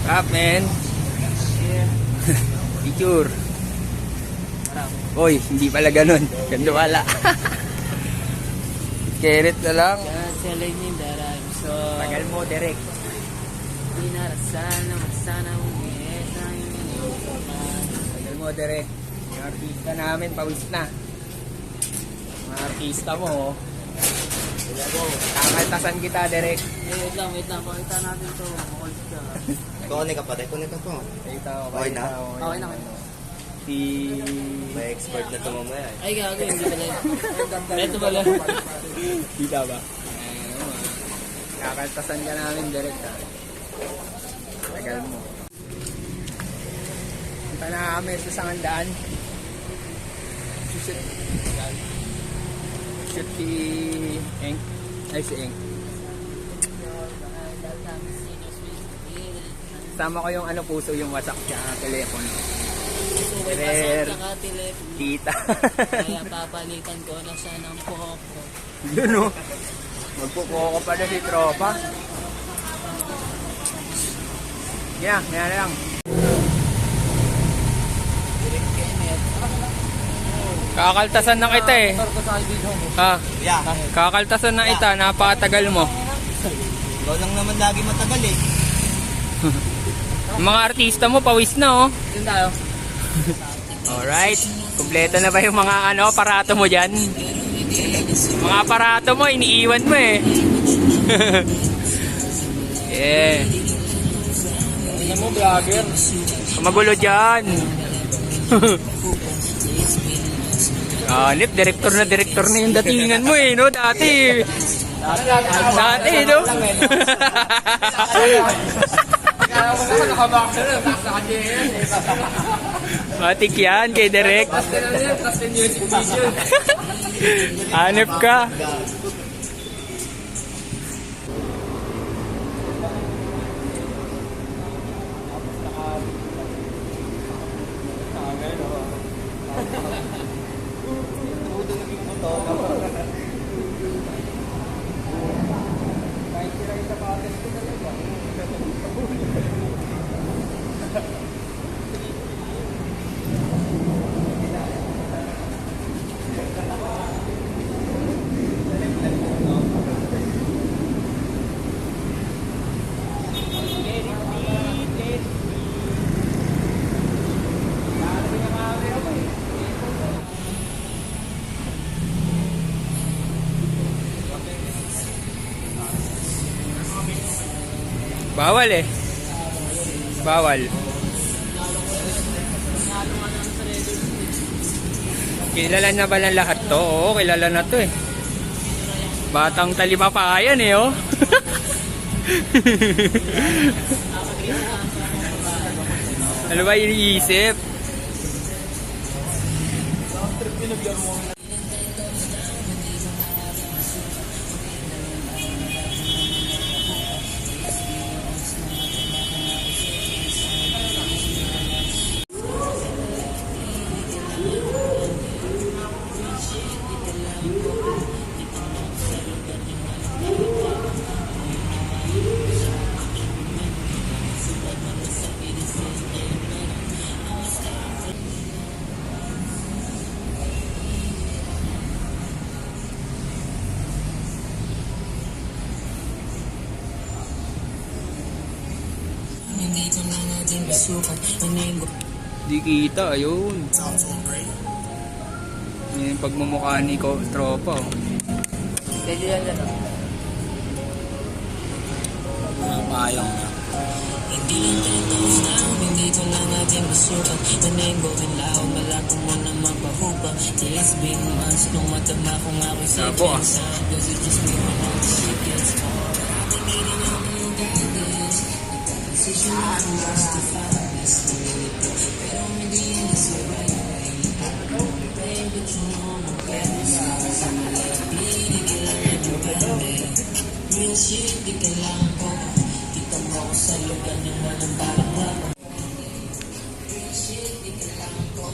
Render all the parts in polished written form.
Up, man. Picture. Oy, hindi pala ganun. Ganda wala. Carrot na lang. Tagal mo, direct. Tagal mo, direct. Yung artista namin, pawis na. Mga artista mo, oh. Kakaltasan kita, direct. Wait lang. Pakita natin ito. Makulit ka. Kunin ka pa rin. Kunin ka po. Okay na? Okay na. Si... May expert na ito mamaya eh. Ay, gago. Hindi pala. Ito pala. Kita ba? Kakaltasan ka namin, direct, ha. Tagal mo. Punta na kami sa Sangandaan. Shoot si Eng. Ay, si Eng. Sama ko yung puso, yung wasak siya, telepono. Rare. Tita. Kaya papalitan ko na siya ng poko. Yun, oh. Magpupuko pa na si tropa. Yan na lang. Kakaltasan na kita eh. Ha? Yeah. Kakaltasan na kita, napakatagal mo. Ikaw lang naman lagi matagal eh. Yung mga artista mo, pawis na, oh. Yun tayo. Alright. Kumpleto na ba yung mga aparato mo dyan? Mga aparato mo, iniiwan mo eh. Yeah. Tingnan mo, vlogger. Magulo dyan. Hanip, direktor na yung datingan mo eh, no? Dati, no? Matik yan kay Direk. Hanip ka. Bawal eh. Bawal. Kilala na ba ng lahat to? Oo, kilala na to eh. Batang Talipapa yan eh, oh. Ano ba iniisip? Di kita, ayun. Yan yung pagmumukha ni tropa, oh. Pwede yan lang. Mga payong na. Hindi ko na natin masukat. Manay golden loud, malako mo na mapahupa. It's been months nung matama kong ako'y sa Sabo, Does it just mean my heart shit gets hard? Tingin na ako yung guidance. Decision na kung justify this. Pero hindi yan is the right way. Baby, you know my best. Hindi ka lang nagpapande. Real shit, di kailangan ko. Kita mo ako sa lugar ng walang balak na ako. Real shit, di kailangan ko.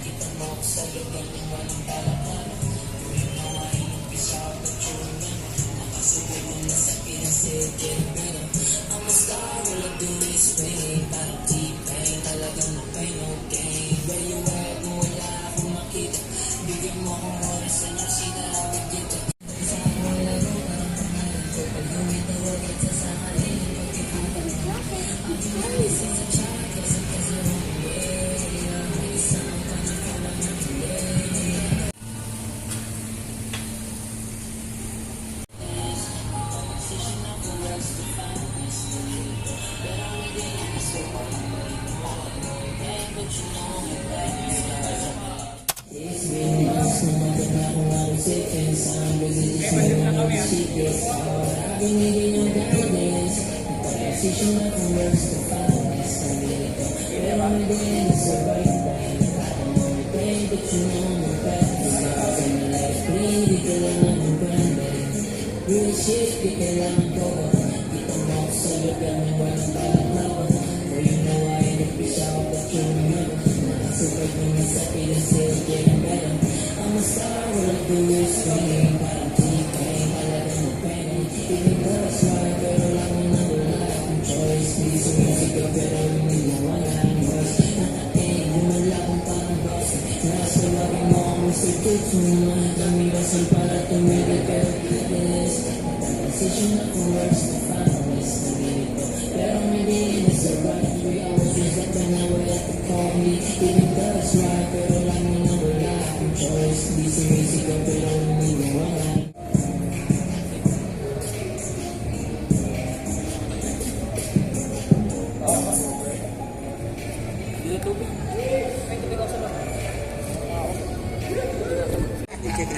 Kita mo ako sa lugar ng walang balak na ako. Tuwing nawain yung pisa ako at yun na. Nakasubok ko na sa pinasig, get better. I'm a star, all I do is pray.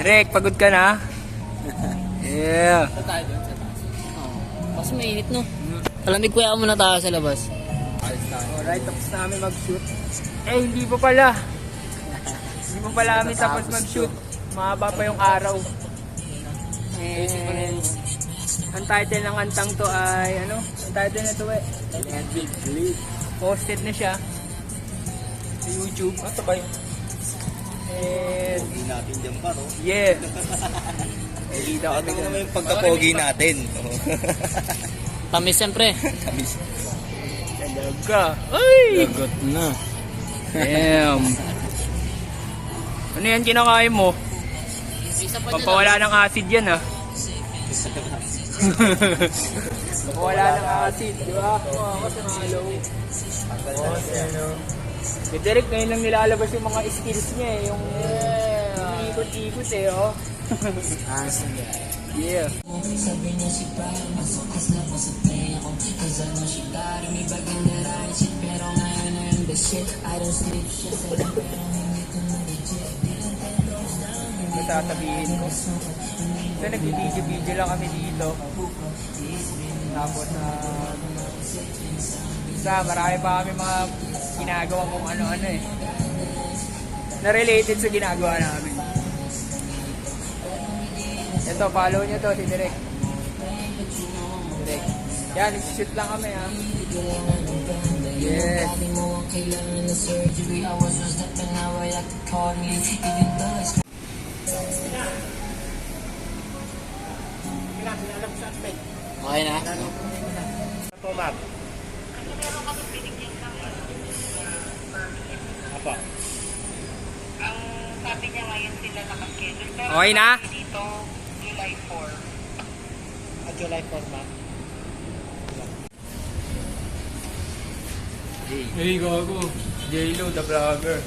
Derek, pagod ka na? Yeah. Sa tayo doon, sa taas. Mas mainit, no? Palamig kuya ako muna tayo sa labas. Alright, tapos na kami mag-shoot. Eh, hindi pa pala. Hindi pa pala kami tapos mag-shoot. Mahaba pa yung araw. And ang title ng kantang to ay, ano? Ang title na to eh. Posted na siya sa YouTube. Ito ba yun? And Pogi natin dyan pa, no? yeah. Nakikita kami Ito naman na. yung pagka-pogi natin. Tamis siyempre. Tamis. Talaga. Ay! Lagot na. Damn. Ano yan kinakain mo? Isa pa dyan. Pampawala ng acid yan ah. Pampawala ng acid, di ba? Kasi mahalo. Si Derek ngayon lang nilalabas yung mga skills niya eh. Yung ikot-ikot eh, oh. Yeah. Sabi niya si Prime, masukas na pa sa play ako. Cause I know she got me back in the right shit. Pero ngayon na yung the shit, I don't sleep. Siya sa lang pero hindi ko na legit. Ano sasabihin ko? So nag-video lang kami dito. Tapos marami pa kami mga ginagawa kung ano-ano eh. Na related sa ginagawa namin. Ito, follow nyo to si Derek. Derek. Yan, nag-shoot lang kami ha. Yes. Dati mo ang kailangan na surgery. I was just that but now I have to call me. Even though it's Okay na? Ito, ma'am. Apa? Ang sabi niya ngayon sila nakaschedule. Pero Okay na? dito, July 4. July 4, ma'am. Hey, gago. J-Lo, the vlogger.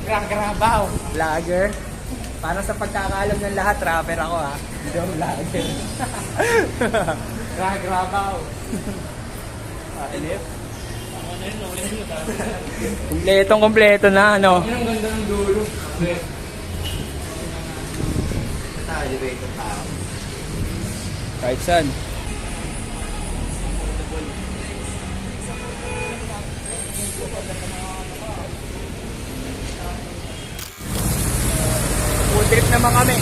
Grabaw. Vlogger. Para sa pagkakaalam ng lahat, rapper ako ha. Hindi ako vlogger. Grabaw. Alip. Kompletong-kompleto na, ano? Ang ganda ng dulo. Elevator tao. Kahit saan. Food trip naman kami.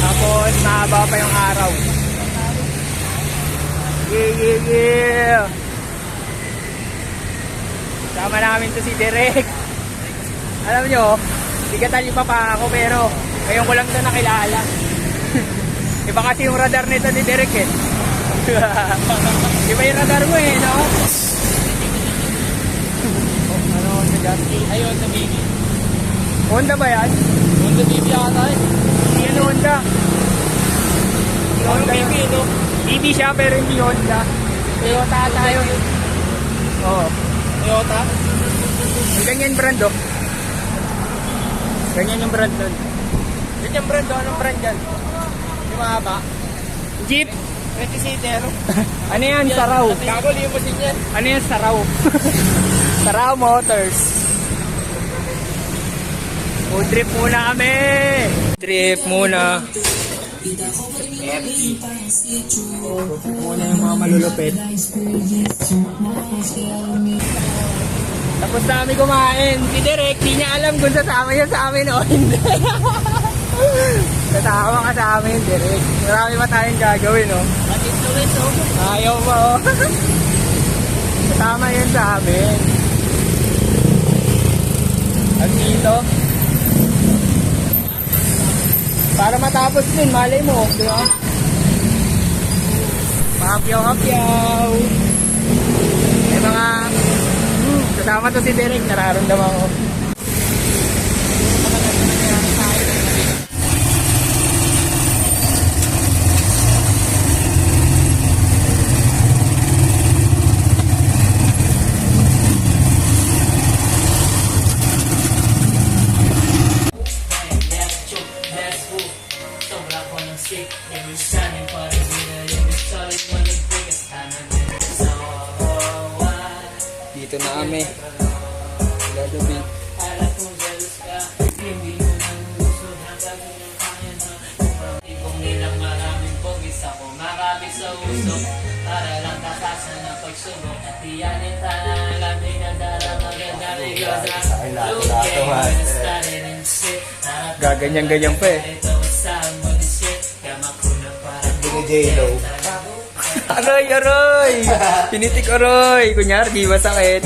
Tapos mahaba pa yung araw. Yeah. Sama namin to si Derek. Alam nyo, bigatan niyo pa ako pero ngayon ko lang ito nakilala. Iba kasi yung radar nito ni Derek eh. Iba yung radar mo eh, no? Ano, sa Justy? Ayun, sa Biggie. Honda ba yan? Honda Baby ata eh. Yan Honda. City siya pero hindi Honda. Toyota tayo. Oo. Toyota? Ganyan brand oh. Ganyan yung brand doon. Ganyan brand, anong brand yan? Di mahaba? Jeep. 20-seater. Ano yan? Saraw. Gago, limousine yan. Ano yan? Saraw. Saraw Motors. Food trip muna kami. Trip muna. Muna yung mga malulupit. Tapos na kami kumain. Si Derek, di niya alam kung sasama niya sa amin o hindi. Natawa ka sa amin, Derek. Marami pa tayong gagawin, no? Ayaw pa, oh. Kasama yun sa amin. At dito, para matapos din, malay mo, di ba? Pahapyaw-hapyaw. May mga, kasama to si Derek, nararamdaman ko. Dito na kami. Gagabi. Gaganyan-ganyan pa eh. J-Lo. Aroy, aroy! Pinitik aroy! Kunyar, di ba sakit?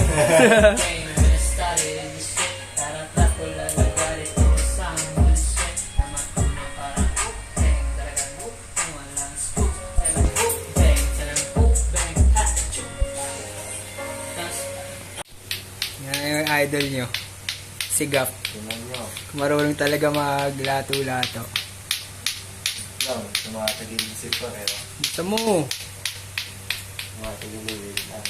Yan yung idol nyo. Si Gap. Tingnan nyo. Marunong talaga maglato-lato. Lang, tumatagil-isip pa pero. Gusto mo. Tumatagil-isip lang.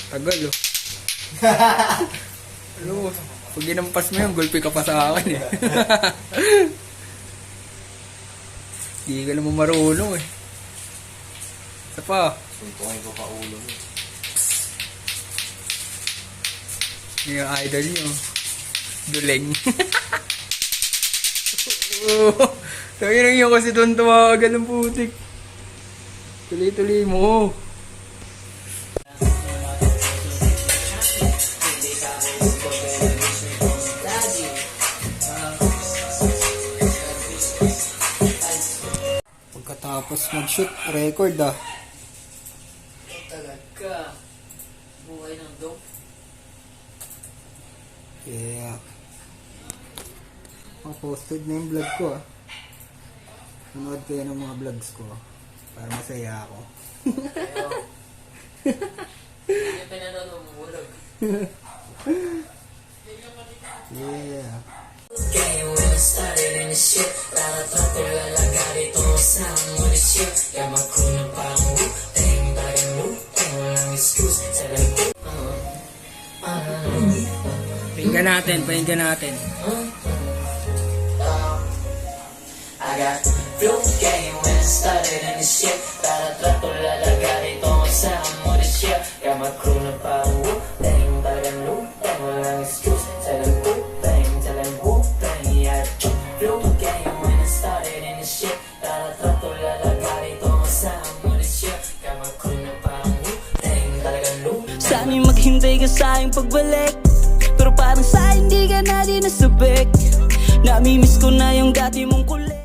Tagal oh. Ano, pag ginampas mo yun, gulpi ka pa sa akin eh. Hindi ka naman marunong eh. Isa pa. Suntukin ko pa ulo mo. Yung idol nyo. Duleng. Sabi nang yun kasi doon tumagal ng putik. Tuloy-tuloy mo. Pagkatapos mag-shoot, record ah. Talaga. Buhay ng dog. Yeah. Posted na yung vlog ko ah. Manood kayo ng mga vlogs ko para masaya ako. Hindi pinanood mo mulog. Yeah. Pakinggan natin. I got flu game when I started in the shit. Trato lalaga dito kasama mo the shit. Got my crew na parang whoop-bang. Talagang loop-bang, walang excuse. Talagang whoop-bang, talagang whoop-bang. Yeah, flu game when I started in the shit. Trato lalaga dito kasama mo the shit. Got my crew na parang whoop-bang. Talagang loop-bang. Sana'y maghintay ka sa aking pagbalik, pero parang sa hindi ka na din nasabik. Namimiss ko na yung dati mong kulit.